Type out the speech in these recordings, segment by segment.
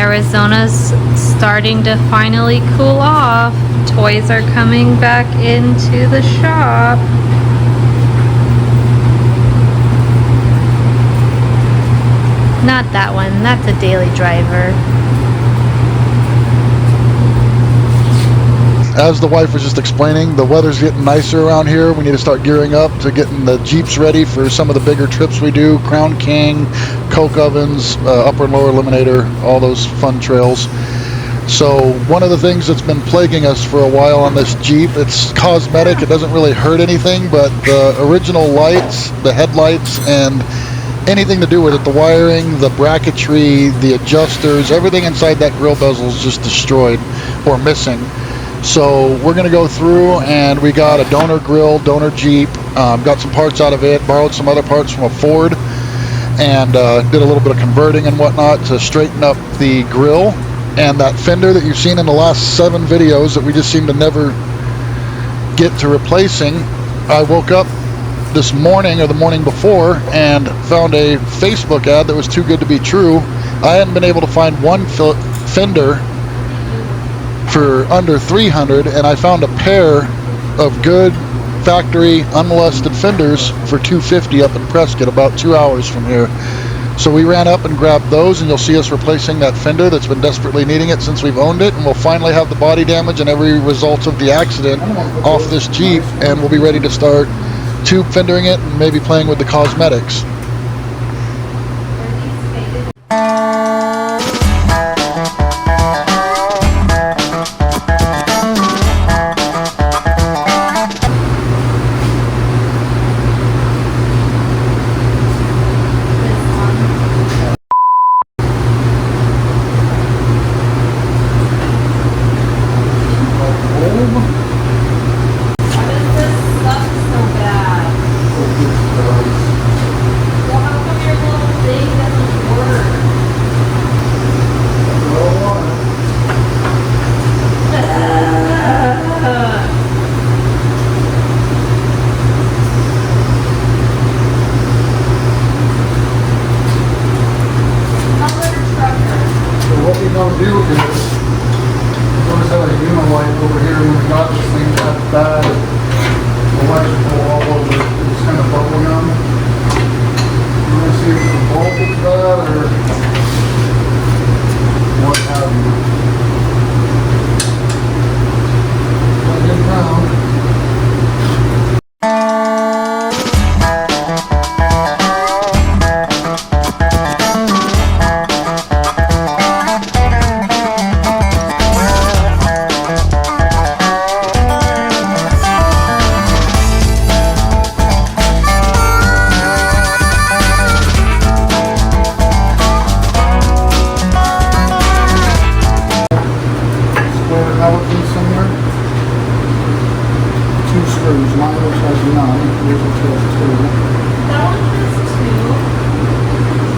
Arizona's starting to finally cool off. Toys are coming back into the shop. Not that one, that's a daily driver. As the wife was just explaining, the weather's getting nicer around here. We need to start gearing up to getting the Jeeps ready for some of the bigger trips we do. Crown King, Coke Ovens, upper and lower eliminator, all those fun trails. So one of the things that's been plaguing us for a while on this Jeep, it's cosmetic, it doesn't really hurt anything, but the original lights, the headlights, and anything to do with it, the wiring, the bracketry, the adjusters, everything inside that grill bezel is just destroyed or missing. So we're going to go through, and we got a donor grill, donor Jeep, got some parts out of it, borrowed some other parts from a Ford, and did a little bit of converting and whatnot to straighten up the grill. And that fender that you've seen in the last 7 videos that we just seem to never get to replacing, I woke up this morning or the morning before and found a Facebook ad that was too good to be true. I hadn't been able to find one fender for under $300, and I found a pair of good factory unmolested fenders for $250 up in Prescott, about 2 hours from here. So we ran up and grabbed those, and you'll see us replacing that fender that's been desperately needing it since we've owned it, and we'll finally have the body damage and every result of the accident off this Jeep, and we'll be ready to start tube fendering it and maybe playing with the cosmetics.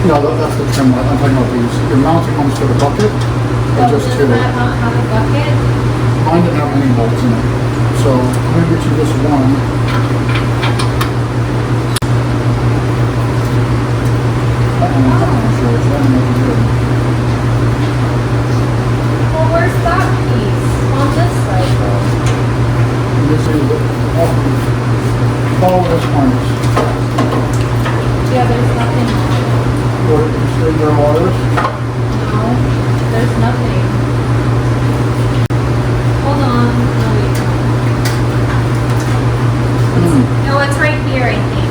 No, that's the trim light. I'm talking about these. Your mounting ones for the bucket are just 2. Does that not have a bucket? Mine didn't have any bolts in it. So I'm going to get you this one. Well, where's that piece? On this side, though. This is follow this harness. Yeah, there's nothing on it. Or straight their wires. No, there's nothing. Hold on. No, wait. No, it's right here, I think.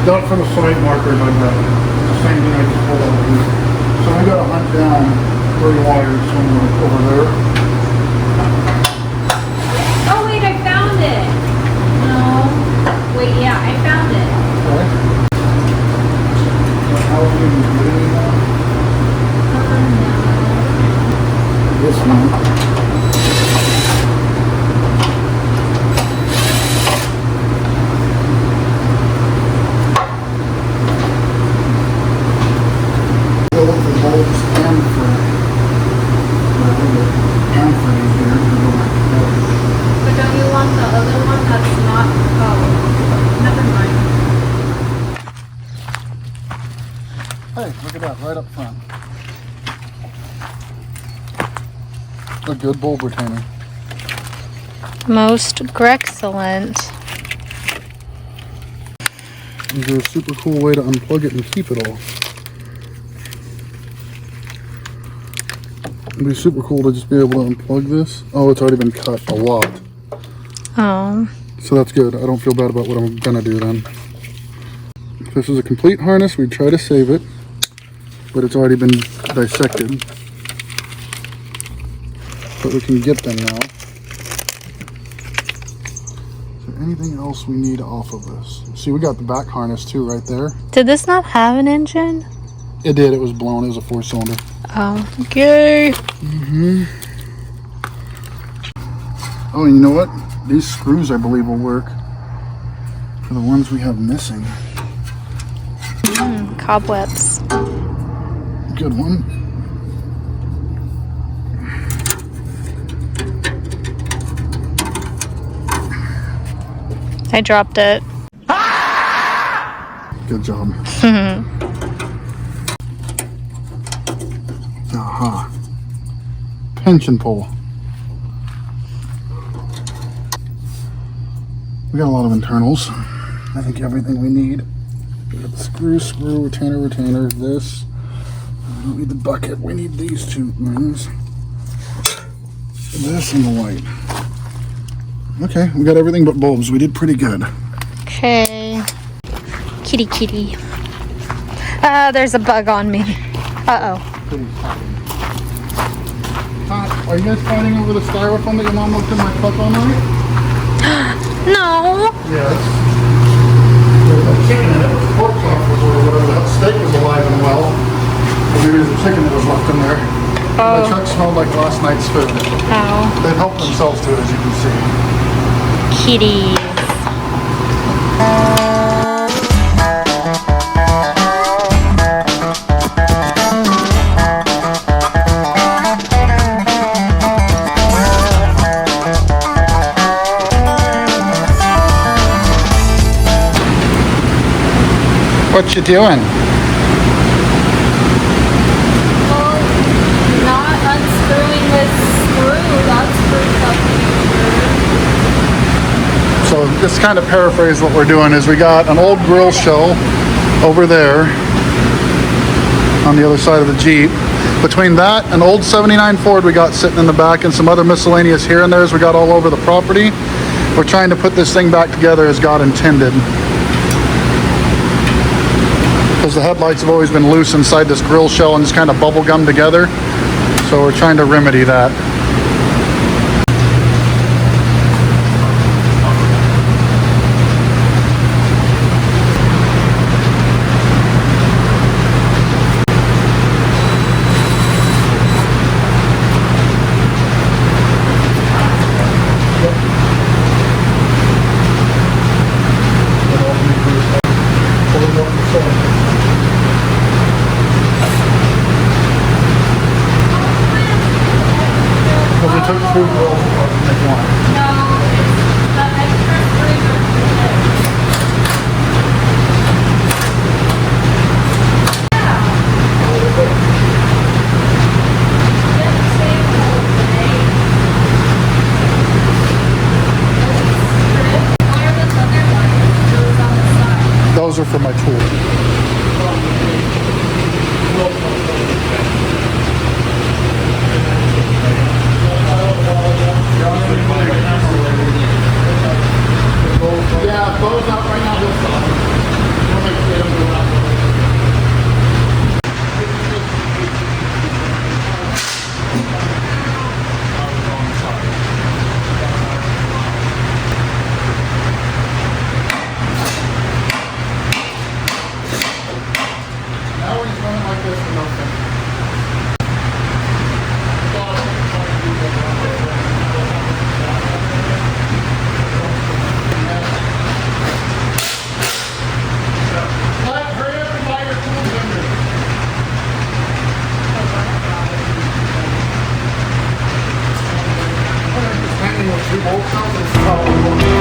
Not for the side markers I got. It's the same thing I just pulled out here. So we got to hunt down 3 wires somewhere over there. Oh, wait, I found it. No. Wait, yeah, I found it. Okay. How are you getting that? No. This one. But don't you want the other one that's not? Oh, never mind. Hey, look at that, right up front. a good bulb retainer. Most excellent. Is there a super cool way to unplug it and keep it all? It'd be super cool to just be able to unplug this. Oh, it's already been cut a lot. Oh. So that's good. I don't feel bad about what I'm gonna do then. If this is a complete harness, we'd try to save it, but it's already been dissected. But we can get them now. Is there anything else we need off of this? See, we got the back harness too right there. Did this not have an engine? It did. It was blown. It was a 4-cylinder. Oh, okay. Oh, and you know what? These screws, I believe, will work for the ones we have missing. Cobwebs. Good one. I dropped it. Good job. Aha. Pension pole. We got a lot of internals. I think everything we need. We got the screw, retainer, this. We don't need the bucket. We need these two things. This and the light. Okay, we got everything but bulbs. We did pretty good. Okay. Kitty. There's a bug on me. Uh-oh. Are you guys fighting over the styrofoam that your mom looked in my cup all night? No. Yes. There's a chicken in it. It was pork chop or whatever. That steak was alive and well. But maybe there's a chicken that was left in there. Oh. The truck smelled like last night's food. Oh. They've helped themselves to it, as you can see. Kitties. What you doing? Well, not unscrewing this screw. That's for something. So just kind of paraphrase what we're doing is we got an old grill shell over there on the other side of the Jeep. Between that and old 79 Ford we got sitting in the back and some other miscellaneous here and there's we got all over the property. We're trying to put this thing back together as God intended. Because the headlights have always been loose inside this grill shell and just kind of bubble gum together. So we're trying to remedy that. Those are for my tool. Yeah, those up right now. Now we're just running like this for nothing. Hurry up and buy your tools under. Just hanging with 2 bolts out, this is how it works.